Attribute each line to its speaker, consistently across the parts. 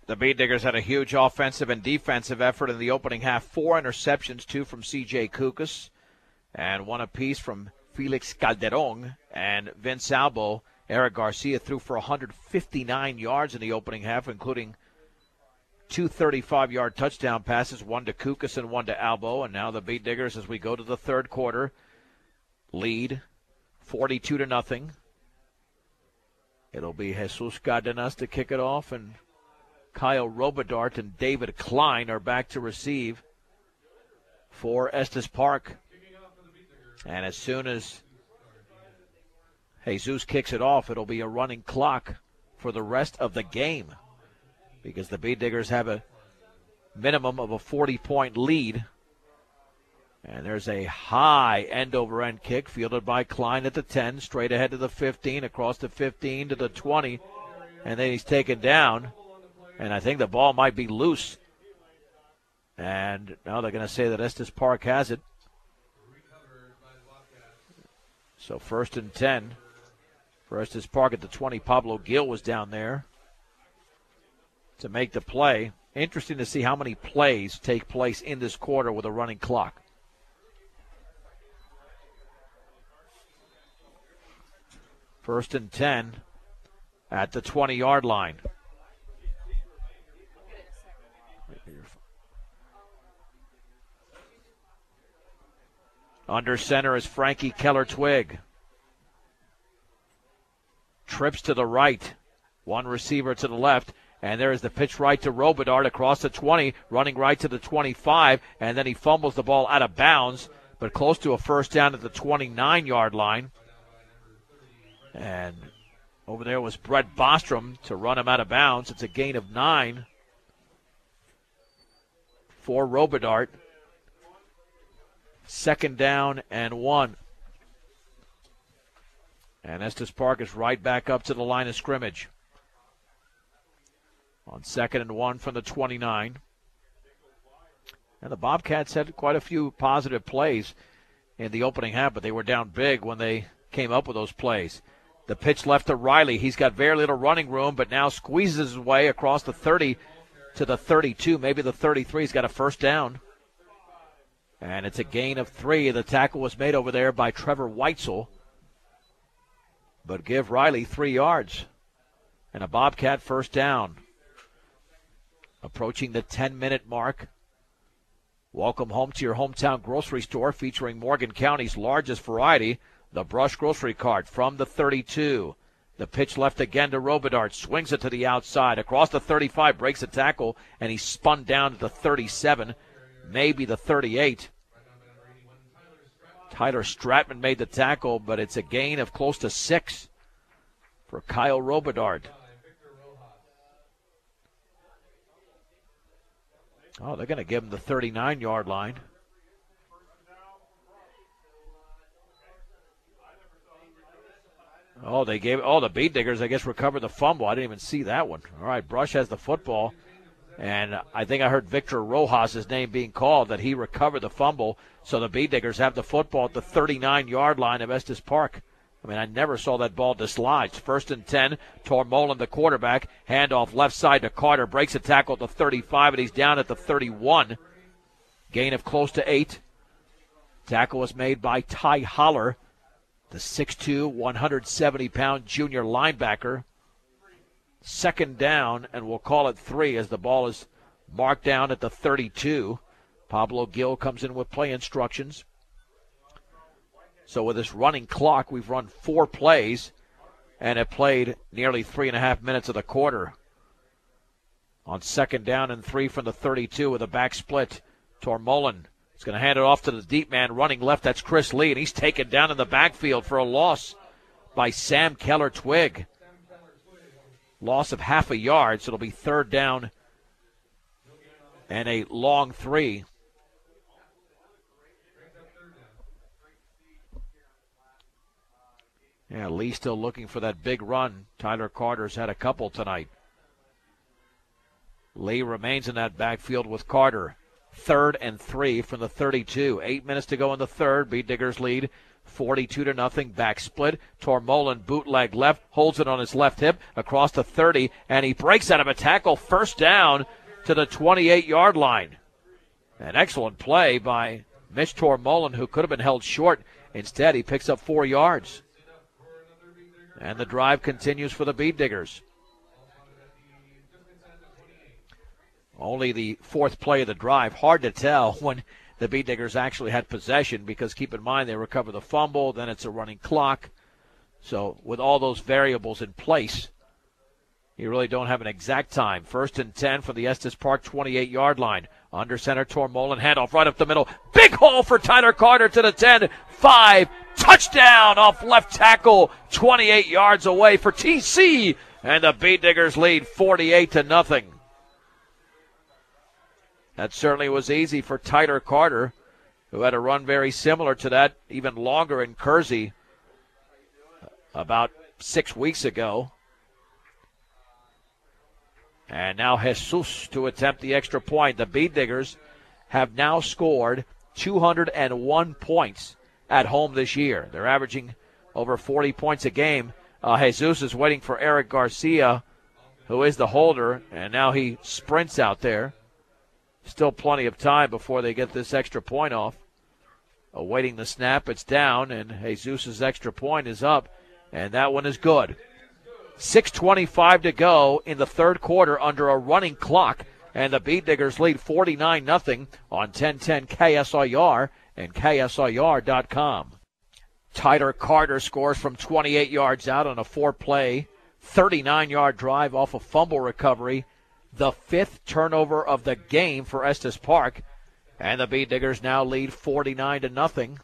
Speaker 1: The Beat Diggers had a huge offensive and defensive effort in the opening half. 4 interceptions, 2 from C.J. Kukas, and 1 apiece from Felix Calderon and Vince Albo. Eric Garcia threw for 159 yards in the opening half, including 2 35-yard touchdown passes, 1 to Kukas and 1 to Albo. And now the Beat Diggers, as we go to the third quarter, lead 42-0. It'll be Jesus Cardenas to kick it off, and Kyle Robidart and David Klein are back to receive for Estes Park. And as soon as Jesus kicks it off, it'll be a running clock for the rest of the game, because the Beat Diggers have a minimum of a 40-point lead. And there's a high end-over-end kick fielded by Klein at the 10, straight ahead to the 15, across the 15 to the 20, and then he's taken down. And I think the ball might be loose. And now they're going to say that Estes Park has it. So 1st and 10 for Estes Park at the 20. Pablo Gil was down there to make the play. Interesting to see how many plays take place in this quarter with a running clock. First and 10 at the 20-yard line. Under center is Frankie Keller-Twigg. Trips to the right. One receiver to the left. And there is the pitch right to Robidart across the 20, running right to the 25. And then he fumbles the ball out of bounds, but close to a first down at the 29-yard line. And over there was Brett Bostrom to run him out of bounds. It's a gain of 9 for Robidart. 2nd down and 1. And Estes Park is right back up to the line of scrimmage. On 2nd and 1 from the 29. And the Bobcats had quite a few positive plays in the opening half, but they were down big when they came up with those plays. The pitch left to Riley. He's got very little running room, but now squeezes his way across the 30 to the 32, maybe the 33. He's got a first down. And it's a gain of 3. The tackle was made over there by Trevor Weitzel. But give Riley 3 yards. And a Bobcat first down. Approaching the 10-minute mark. Welcome home to your hometown grocery store, featuring Morgan County's largest variety, the Brush Grocery Cart from the 32. The pitch left again to Robidart. Swings it to the outside. Across the 35, breaks a tackle, and he's spun down to the 37. Maybe the 38. Tyler Stratman made the tackle, but it's a gain of close to 6 for Kyle Robidart. Oh, they're going to give him the 39-yard line. Oh, the Beat Diggers, I guess, recovered the fumble. I didn't even see that one. All right, Brush has the football. And I think I heard Victor Rojas' name being called, that he recovered the fumble. So the Beat Diggers have the football at the 39-yard line of Estes Park. I mean, I never saw that ball dislodged. 1st and 10, Tormolen, the quarterback. Handoff left side to Carter. Breaks a tackle at the 35, and he's down at the 31. Gain of close to 8. Tackle was made by Ty Holler, the 6'2", 170-pound junior linebacker. 2nd down, and we'll call it 3 as the ball is marked down at the 32. Pablo Gil comes in with play instructions. So with this running clock, we've run 4 plays and have played nearly 3.5 minutes of the quarter. On 2nd down and 3 from the 32 with a back split, Tormolen is going to hand it off to the deep man running left. That's Chris Lee, and he's taken down in the backfield for a loss by Sam Keller-Twigg. Loss of half a yard, so it'll be 3rd down and a long 3. Yeah, Lee still looking for that big run. Tyler Carter's had a couple tonight. Lee remains in that backfield with Carter. 3rd and 3 from the 32. 8 minutes to go in the third. Beat Diggers lead 42-0. Back split. Tormolen bootleg left, holds it on his left hip across the 30, and he breaks out of a tackle. First down to the 28-yard line. An excellent play by Mitch Tormolen, who could have been held short. Instead, he picks up 4 yards. And the drive continues for the Beat Diggers. Only the 4th play of the drive. Hard to tell when the Beat Diggers actually had possession, because keep in mind they recover the fumble, then it's a running clock. So with all those variables in place, you really don't have an exact time. 1st and 10 from the Estes Park 28-yard line. Under center, Tormolen, handoff right up the middle. Big hole for Tyler Carter to the 10. 5, touchdown off left tackle, 28 yards away for TC. And the Beat Diggers lead 48-0. That certainly was easy for Tyler Carter, who had a run very similar to that, even longer in Kersey about 6 weeks ago. And now Jesus to attempt the extra point. The Beat Diggers have now scored 201 points at home this year. They're averaging over 40 points a game. Jesus is waiting for Eric Garcia, who is the holder, and now he sprints out there. Still plenty of time before they get this extra point off. Awaiting the snap, it's down, and Jesus' extra point is up, and that one is good. 6:25 to go in the third quarter under a running clock, and the Beat Diggers lead 49-0 on 1010 KSIR and KSIR.com. Tyler Carter scores from 28 yards out on a 4-play, 39-yard drive off a fumble recovery, the 5th turnover of the game for Estes Park, and the Beat Diggers now lead 49-0.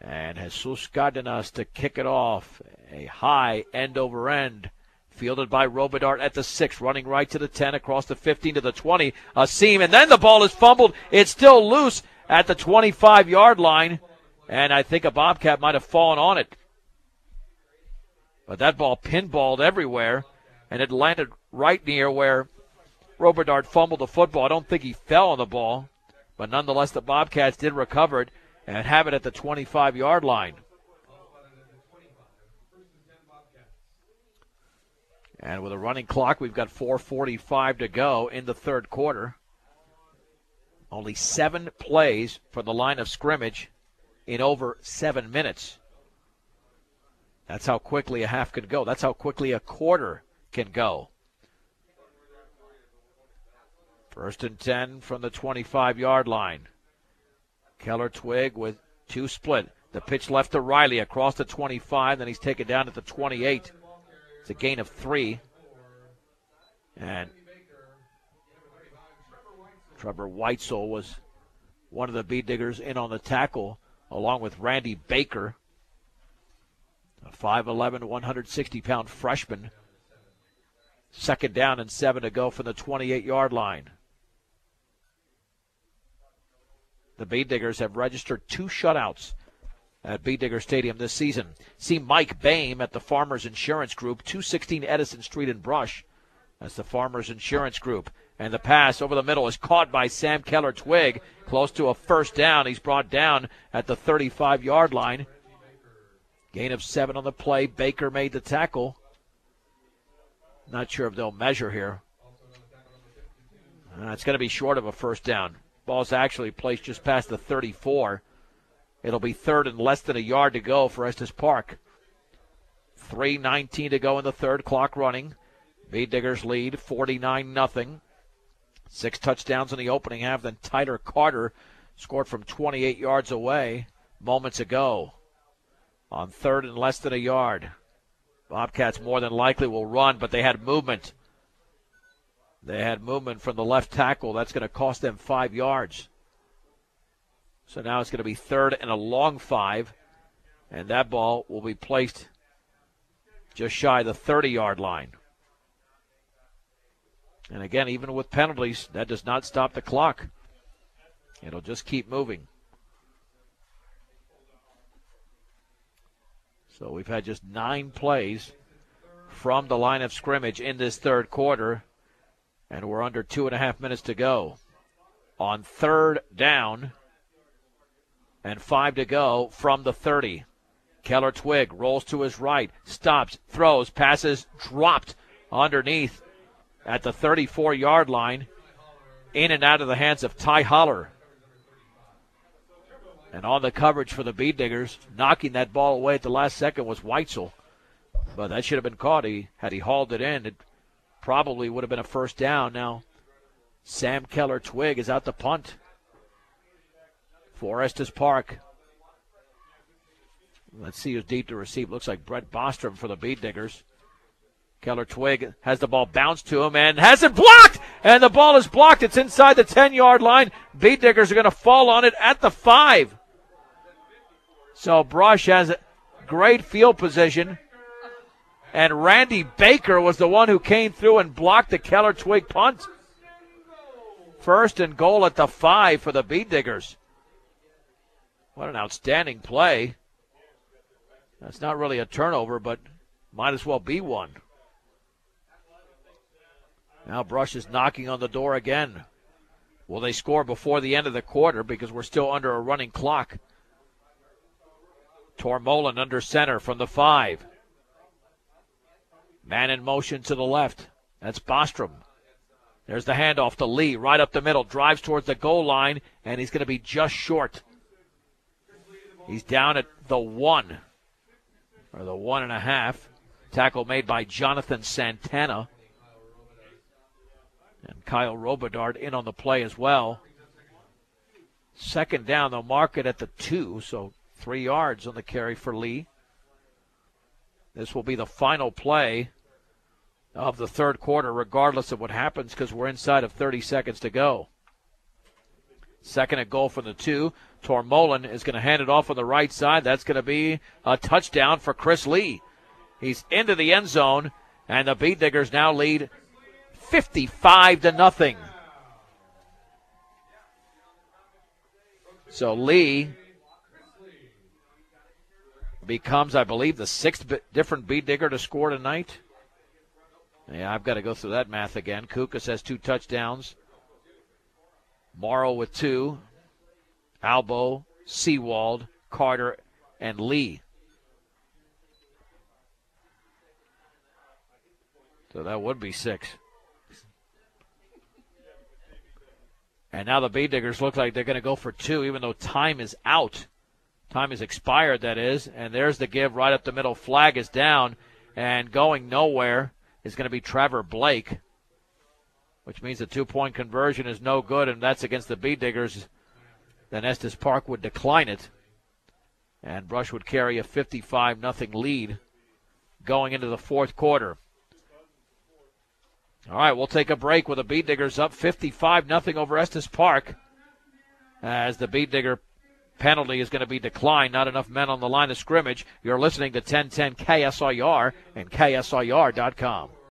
Speaker 1: And Jesus Cardenas to kick it off. A high end-over-end, fielded by Robidart at the 6, running right to the 10, across the 15 to the 20. A seam, and then the ball is fumbled. It's still loose at the 25-yard line, and I think a Bobcat might have fallen on it. But that ball pinballed everywhere, and it landed right near where Robidart fumbled the football. I don't think he fell on the ball, but nonetheless the Bobcats did recover it and have it at the 25-yard line. And with a running clock, we've got 4:45 to go in the third quarter. Only 7 plays from the line of scrimmage in over 7 minutes. That's how quickly a half can go. That's how quickly a quarter can go. 1st and 10 from the 25-yard line. Keller Twig with 2 split. The pitch left to Riley across the 25, then he's taken down at the 28. It's a gain of 3. And Trevor Weitzel was one of the Beat Diggers in on the tackle, along with Randy Baker, a 5'11", 160-pound freshman. 2nd down and 7 to go from the 28-yard line. The Beat Diggers have registered 2 shutouts at Beat Digger Stadium this season. See Mike Boehm at the Farmers Insurance Group, 216 Edison Street in Brush. That's the Farmers Insurance Group. And the pass over the middle is caught by Sam Keller Twig, close to a first down. He's brought down at the 35-yard line. Gain of 7 on the play. Baker made the tackle. Not sure if they'll measure here. It's going to be short of a first down. Ball's actually placed just past the 34. It'll be 3rd and less than a yard to go for Estes Park. 3:19 to go in the third, clock running. Beat Diggers lead 49-0. 6 touchdowns in the opening half. Then Tyler Carter scored from 28 yards away moments ago on 3rd and less than a yard. Bobcats more than likely will run, but they had movement. They had movement from the left tackle. That's going to cost them 5 yards. So now it's going to be 3rd and a long 5, and that ball will be placed just shy of the 30-yard line. And again, even with penalties, that does not stop the clock. It'll just keep moving. So we've had just 9 plays from the line of scrimmage in this third quarter, and we're under 2.5 minutes to go. on 3rd down and 5 to go from the 30. Keller Twigg rolls to his right, stops, throws, passes, dropped underneath at the 34-yard line, in and out of the hands of Ty Holler. And on the coverage for the Bead Diggers, knocking that ball away at the last second was Weitzel. But that should have been caught. Had he hauled it in, it probably would have been a first down. Now, Sam Keller Twigg is out to punt for Estes Park. Let's see who's deep to receive. Looks like Brett Bostrom for the Bead Diggers. Keller Twigg has the ball bounced to him and has it blocked! And the ball is blocked. It's inside the 10-yard line. Bead Diggers are going to fall on it at the 5. So Brush has great field position. And Randy Baker was the one who came through and blocked the Keller Twigg punt. 1st and goal at the 5 for the Bead Diggers. What an outstanding play. That's not really a turnover, but might as well be one. Now Brush is knocking on the door again. Will they score before the end of the quarter because we're still under a running clock? Tormolen under center from the 5. Man in motion to the left. That's Bostrom. There's the handoff to Lee right up the middle. Drives towards the goal line, and he's going to be just short. He's down at the 1. Or the 1.5. Tackle made by Jonathan Santana. And Kyle Robidart in on the play as well. 2nd down, they'll mark it at the 2, so 3 yards on the carry for Lee. This will be the final play of the 3rd quarter, regardless of what happens, because we're inside of 30 seconds to go. 2nd and goal from the 2. Tormolen is going to hand it off on the right side. That's going to be a touchdown for Chris Lee. He's into the end zone, and the Bead Diggers now lead 55-0. So Lee becomes, I believe, the 6th different Bead Digger to score tonight. Yeah, I've got to go through that math again. Kukas has 2 touchdowns. Morrow with 2. Albo, Seawald, Carter, and Lee. So that would be 6. And now the Bead Diggers look like they're going to go for 2, even though time is out. Time is expired, that is. And there's the give right up the middle. Flag is down. And going nowhere is going to be Trevor Blake, which means the 2-point conversion is no good, and that's against the Bead Diggers. Then Estes Park would decline it. And Brush would carry a 55-0 lead going into the 4th quarter. All right, we'll take a break with the Bead Diggers up 55-0 over Estes Park, as the Bead Digger penalty is going to be declined. Not enough men on the line of scrimmage. You're listening to 1010 KSIR and KSIR.com.